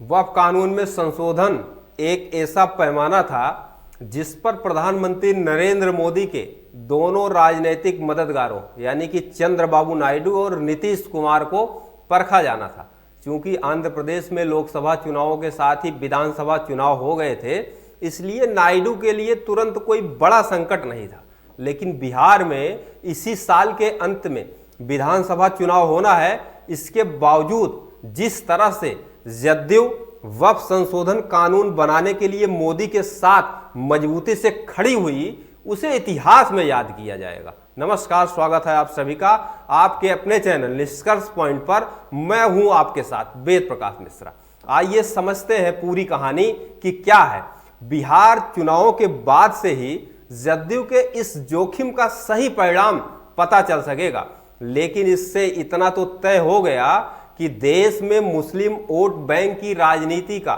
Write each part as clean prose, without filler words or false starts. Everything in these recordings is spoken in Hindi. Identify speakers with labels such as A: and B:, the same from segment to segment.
A: वक्फ कानून में संशोधन एक ऐसा पैमाना था जिस पर प्रधानमंत्री नरेंद्र मोदी के दोनों राजनीतिक मददगारों यानी कि चंद्रबाबू नायडू और नीतीश कुमार को परखा जाना था। क्योंकि आंध्र प्रदेश में लोकसभा चुनावों के साथ ही विधानसभा चुनाव हो गए थे, इसलिए नायडू के लिए तुरंत कोई बड़ा संकट नहीं था। लेकिन बिहार में इसी साल के अंत में विधानसभा चुनाव होना है, इसके बावजूद जिस तरह से जदयू वक्फ संशोधन कानून बनाने के लिए मोदी के साथ मजबूती से खड़ी हुई, उसे इतिहास में याद किया जाएगा। नमस्कार, स्वागत है आप सभी का आपके अपने चैनल निष्कर्ष पॉइंट पर। मैं हूं आपके साथ वेद प्रकाश मिश्रा। आइए समझते हैं पूरी कहानी कि क्या है। बिहार चुनावों के बाद से ही जदयू के इस जोखिम का सही परिणाम पता चल सकेगा, लेकिन इससे इतना तो तय हो गया कि देश में मुस्लिम वोट बैंक की राजनीति का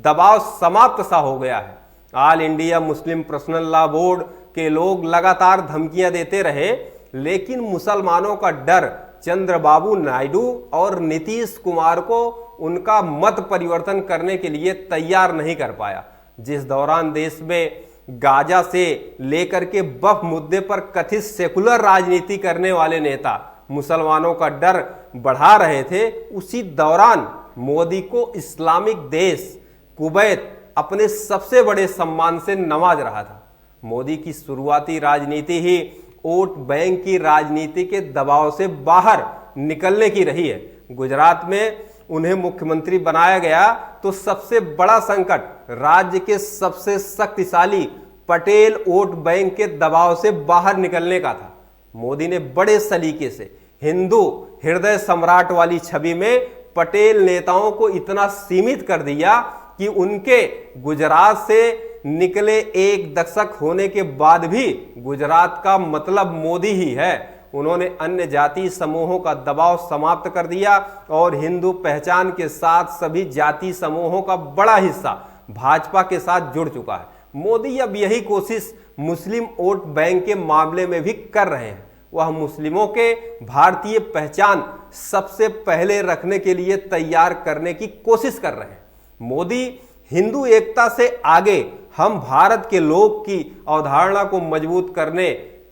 A: दबाव समाप्त सा हो गया है। All India Muslim personal law board के लोग लगातार धमकियां देते रहे, लेकिन मुसलमानों का डर चंद्रबाबू नायडू और नीतीश कुमार को उनका मत परिवर्तन करने के लिए तैयार नहीं कर पाया। जिस दौरान देश में गाजा से लेकर के वक्फ मुद्दे पर कथित सेकुलर राजनीति करने वाले नेता मुसलमानों का डर बढ़ा रहे थे, उसी दौरान मोदी को इस्लामिक देश कुवैत अपने सबसे बड़े सम्मान से नवाज रहा था। मोदी की शुरुआती राजनीति ही वोट बैंक की राजनीति के दबाव से बाहर निकलने की रही है। गुजरात में उन्हें मुख्यमंत्री बनाया गया तो सबसे बड़ा संकट राज्य के सबसे शक्तिशाली पटेल वोट बैंक के दबाव से बाहर निकलने का था। मोदी ने बड़े सलीके से हिंदू हृदय सम्राट वाली छवि में पटेल नेताओं को इतना सीमित कर दिया कि उनके गुजरात से निकले एक दशक होने के बाद भी गुजरात का मतलब मोदी ही है। उन्होंने अन्य जाति समूहों का दबाव समाप्त कर दिया और हिंदू पहचान के साथ सभी जाति समूहों का बड़ा हिस्सा भाजपा के साथ जुड़ चुका है। मोदी अब यही कोशिश मुस्लिम वोट बैंक के मामले में भी कर रहे हैं। वह मुस्लिमों के भारतीय पहचान सबसे पहले रखने के लिए तैयार करने की कोशिश कर रहे हैं। मोदी हिंदू एकता से आगे हम भारत के लोग की अवधारणा को मजबूत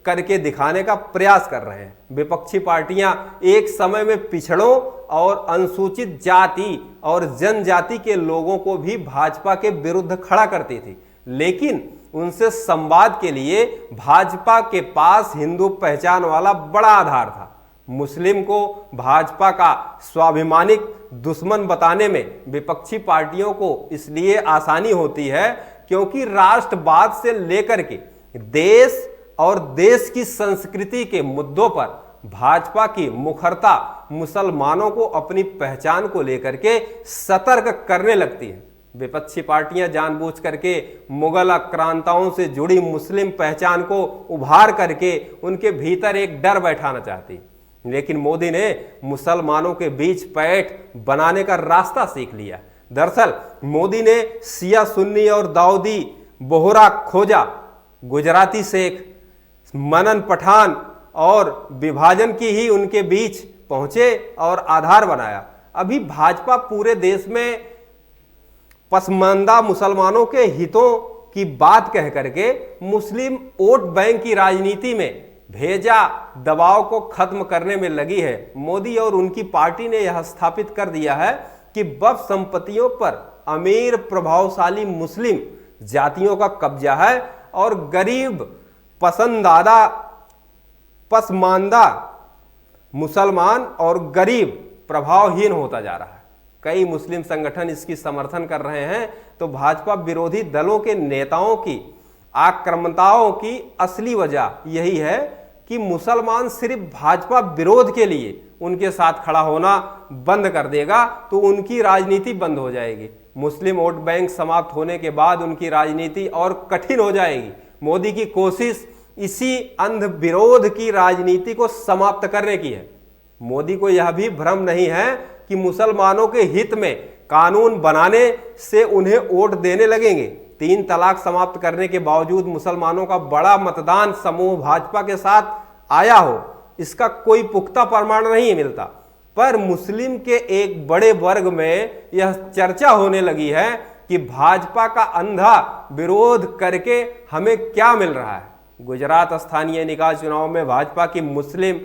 A: करके दिखाने का प्रयास कर रहे हैं। विपक्षी पार्टियां एक समय में पिछड़ों और अनुसूचित जाति और जनजाति के लोगों को भी भाजपा के विरुद्ध खड़ा करती थी, लेकिन उनसे संवाद के लिए भाजपा के पास हिंदू पहचान वाला बड़ा आधार था। मुस्लिम को भाजपा का स्वाभिमानिक दुश्मन बताने में विपक्षी पार्टियों को इसलिए आसानी होती है क्योंकि राष्ट्रवाद से लेकर के देश और देश की संस्कृति के मुद्दों पर भाजपा की मुखरता मुसलमानों को अपनी पहचान को लेकर के सतर्क करने लगती है। विपक्षी पार्टियां जानबूझ करके मुगल आक्रांताओं से जुड़ी मुस्लिम पहचान को उभार करके उनके भीतर एक डर बैठाना चाहती, लेकिन मोदी ने मुसलमानों के बीच पैठ बनाने का रास्ता सीख लिया। दरअसल मोदी ने शिया सुन्नी और दाऊदी बोहरा खोजा, गुजराती शेख मनन पठान और विभाजन की ही उनके बीच पहुंचे और आधार बनाया। अभी भाजपा पूरे देश में पसमानदा मुसलमानों के हितों की बात कह करके मुस्लिम वोट बैंक की राजनीति में भेजा दबाव को खत्म करने में लगी है। मोदी और उनकी पार्टी ने यह स्थापित कर दिया है कि वक्फ संपत्तियों पर अमीर प्रभावशाली मुस्लिम जातियों का कब्जा है और गरीब पसमानदा मुसलमान और गरीब प्रभावहीन होता जा रहा है। कई मुस्लिम संगठन इसकी समर्थन कर रहे हैं, तो भाजपा विरोधी दलों के नेताओं की आक्रामकताओं की असली वजह यही है कि मुसलमान सिर्फ भाजपा विरोध के लिए उनके साथ खड़ा होना बंद कर देगा तो उनकी राजनीति बंद हो जाएगी। मुस्लिम वोट बैंक समाप्त होने के बाद उनकी राजनीति और कठिन हो जाएगी। मोदी की कोशिश इसी अंध विरोध की राजनीति को समाप्त करने की है। मोदी को यह भी भ्रम नहीं है कि मुसलमानों के हित में कानून बनाने से उन्हें वोट देने लगेंगे। 3 तलाक समाप्त करने के बावजूद मुसलमानों का बड़ा मतदान समूह भाजपा के साथ आया हो, इसका कोई पुख्ता प्रमाण नहीं मिलता। पर मुस्लिम के एक बड़े वर्ग में यह चर्चा होने लगी है कि भाजपा का अंधा विरोध करके हमें क्या मिल रहा है। गुजरात स्थानीय निकाय चुनाव में भाजपा की मुस्लिम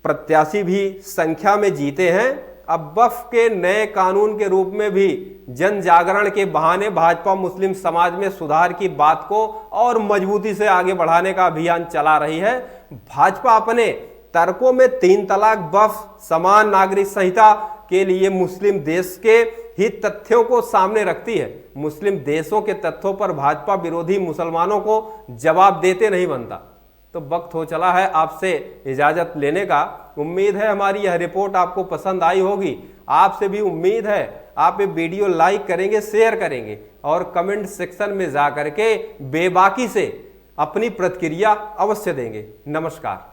A: प्रत्याशी भी संख्या में जीते हैं। अब वक्फ के नए कानून के रूप में भी जन जागरण के बहाने भाजपा मुस्लिम समाज में सुधार की बात को और मजबूती से आगे बढ़ाने का अभियान चला रही है। भाजपा अपने तर्कों में 3 तलाक, वक्फ, समान नागरिक संहिता के लिए मुस्लिम देश के ही तथ्यों को सामने रखती है। मुस्लिम देशों के तथ्यों पर भाजपा विरोधी मुसलमानों को जवाब देते नहीं बनता। तो वक्त हो चला है आपसे इजाजत लेने का। उम्मीद है हमारी यह रिपोर्ट आपको पसंद आई होगी। आपसे भी उम्मीद है आप ये वीडियो लाइक करेंगे, शेयर करेंगे और कमेंट सेक्शन में जा करके बेबाकी से अपनी प्रतिक्रिया अवश्य देंगे। नमस्कार।